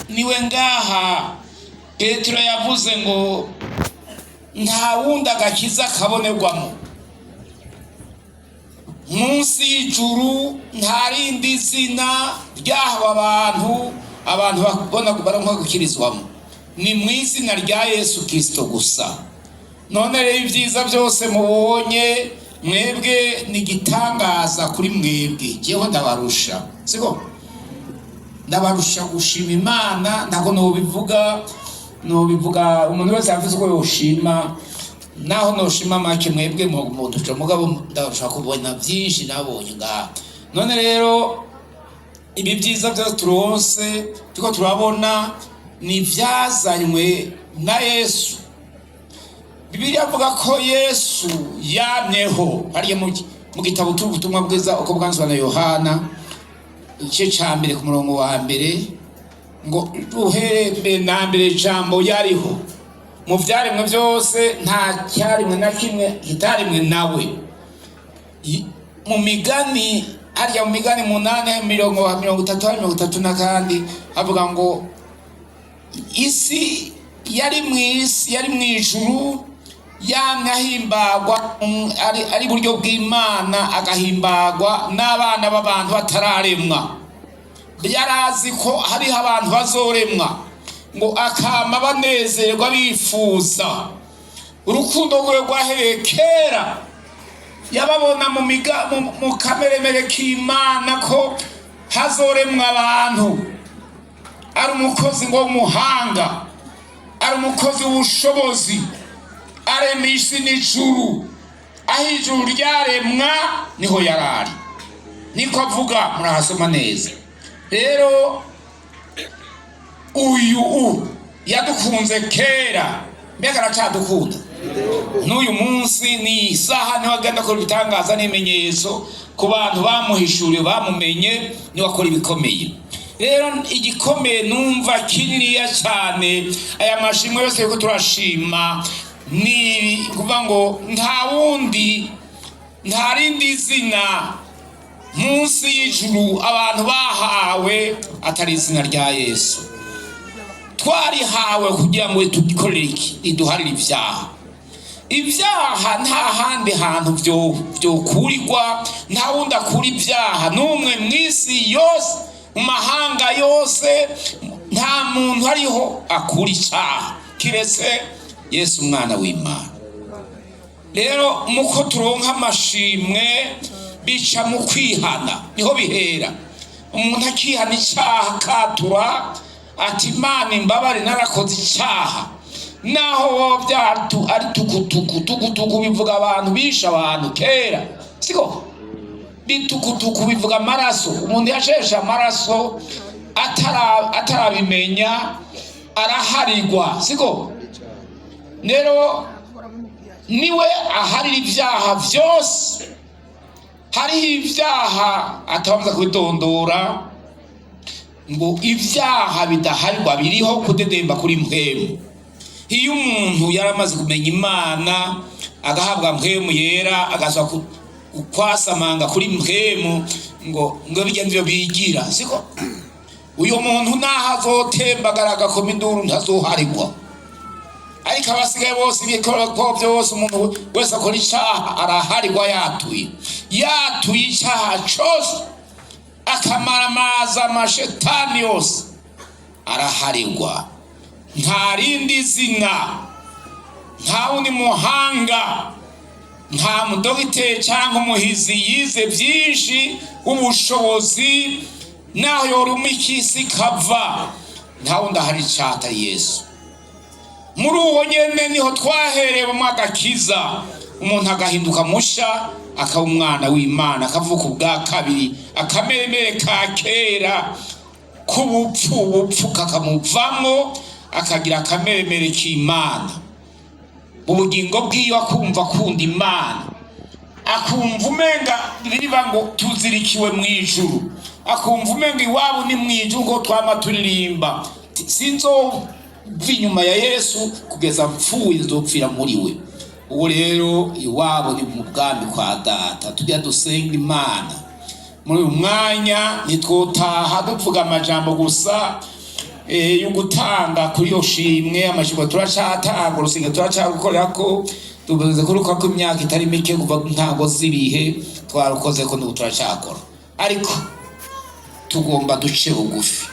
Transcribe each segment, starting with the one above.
niwe ngaha Petero yavuze ngo nta wundi agakiza kabonerwamo munsi y'ijuru, nta rindi zina ryahawe abantu babona baronka gukirizwamo, ni mu izina rya Yesu Kristo gusa. None rero ibyiza byose mubonye mwebwe ni gitangaza kuri mwebwe. Jewe ndabarusha, siko ndabarusha gushima Imana, ntabwo nobivuga umuntu wese yavuze ko yoshima, naho noshima make mwebwe mu duce mugabo ndabarusha kubona byinshi nabonye ngaha. None rero ibi byiza byose turonse tuko turabona ni byazanywe na Yesu. Bibiliya avuga ko Yesu yamyeho, hariya mu gitabo cy'ubutumwa bwiza uko bwanzwe na Yohana igice cya mbere ku murongo wa mbere, ngo uhereye na mbere jambo yariho, mu byaremwe byose nta cyarimwe na kimwe kitarimwe nawe. Mu migani hariya mu migani 8:30 na kandi avuga ngo isi yari mu ijuru, yamye ahimbagwa ari buryo bw'Imana, agahimbagwa n'abana b'abantu batararemwa. Yarazi ko hariho abantu bazoremwa, ngo akama banezerwa bifuza. Urukundo rwe rwahereye kera, yababona mu kameremere k'Imana ko hazoremwa abantu. Ari umukozi ngo w'umuhanga, ari umukozi w'ubushobozi, arema isi n'ijuru. Aho ijuru ryaremwa niho yarari, niko avuga, murahasoma neza. Rero uyu yadukunze kera, mbega aracadukunda n'uyu munsi. Ni isaha niho agenda akora ibitangaza n'ibimenyetso ku bantu bamuhishuriye, bamumenye, niwe akora ibikomeye. Rero igikomeye numva kininiya cyane, aya mashimwe yose yuko turashima, ni kuvuga ngo nta rindi zina munsi y'ijuru abantu bahawe atari izina rya Yesu. Twarihawe kugira ngo tugikorere iki, iduharire ibyaha. Nta handi hantu byokurirwa, nta wundi akura ibyaha n'umwe mu isi yose, mu mahanga yose, nta muntu ariho akura icyaha kiretse Yesu umwana w'Imana. Rero muko turonka amashimwe bica mu kwihana, niho bihera. Umuntu akihana icyaha katura ati Imana imbabare narakoze icyaha, naho byatu ari tukutuku bivuga abantu bisha abantu kera, siko bitukutuku bivuga amaraso. Umuntu yashesha amaraso atarabimenya araharirwa, siko. Rero niwe aharira ibyaha byose. Hariho ibyaha atabanza kubidondora, ngo ibyaha bidaharirwa biriho kudedemba kuri mpwemu. Iyo umuntu yaramaze kumenya Imana, agahabwa mpwemu yera, agaza kwasamanga kuri mpwemu, ngo bijya nivyo bigira, siko. Uyo muntu naho azotembagara agakoma induru ntazoharirwa. Ariko abasigaye bose bikora ko byose, umuntu wese akora icyaha araharirwa, yatuye icyaha cyose, akamaramaza amashetani yose araharirwa. Nta rindi zina, nta wundi muhanga, nta mudogiteri cyangwa umuhizi yize byinshi ubushobozi, naho yoruma ikisi kava, nta wundi ahari icyaha atari Yesu. Muri uwo nyene niho twaherewe mu agakiza, umuntu agahinduka musha, akaba umwana w'Imana, akavuka ubwa kabiri, akameremere ka kera k'ubupfu kakamuvamo, akagira akameremere k'Imana. Ubugingo bwiwe akumva akunda Imana, akumva umenga riba ngo tuzirikiwe mu ijuru, akumva umenga iwabo ni mu ijuru ngo twama turirimba, sinzova inyuma ya Yesu kugeza mpfuye, nzopfira muri we. Uwo rero iwabo ni mu bwami kwa Data. Tujya dusenga Imana muri uyu mwanya, nitwotaha duvuga amajambo gusa, yo gutanga kuri yo shimwe. Amashimwe turacatanga, urusinga turacagukorera ko tuvuze ko ruko imyaka itari mike kuva ntago zibihe twarukoze ko n'ubu turacakora, ariko tugomba duce bugufi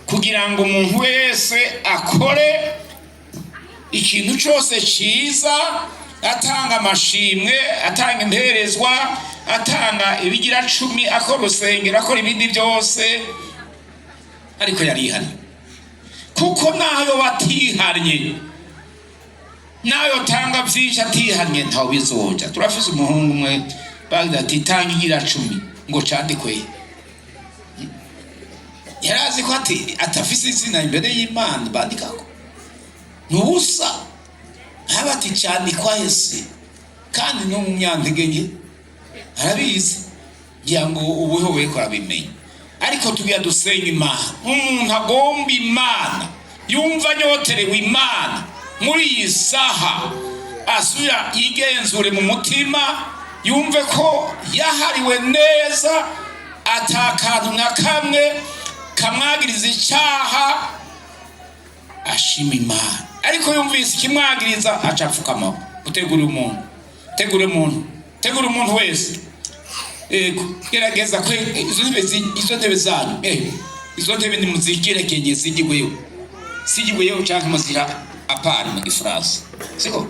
kugira ngo umuntu wese akore ikintu cyose cyiza, atanga amashimwe, atanga imperezwa, atanga ibigira 10, akora urusengero, akora ibindi byose, ariko yarihanye. Kuko nayo batihanye, nayo tanga byinshi atihanye ntaho bizoja. Turafise umuhungu umwe bagira ati tanga igira 10 ngo candikwe. Yarazi ko atafise izina imbere y'Imana bandikako nusa, habati candikwa ese kandi no mu myandege nke arabizi ngira ngo ubuho weko arabimenye. Ariko tugiye dusenga Imana, umuntu agomba Imana, yumva nyoterewe Imana muri iyi saha, asubira yigenzure mu mutima, yumve ko yahariwe neza, atakantu na kamwe kamwagiriza icyaha, ashima Imana. Ariko yumvise ikimwagiriza acapfukama. Utegura umuntu wese gerageza ko izo ntebe zanyu izo ntebe ni muzigerekenye sigigweyo cyangwa muzira apana mu Gifaransa, siko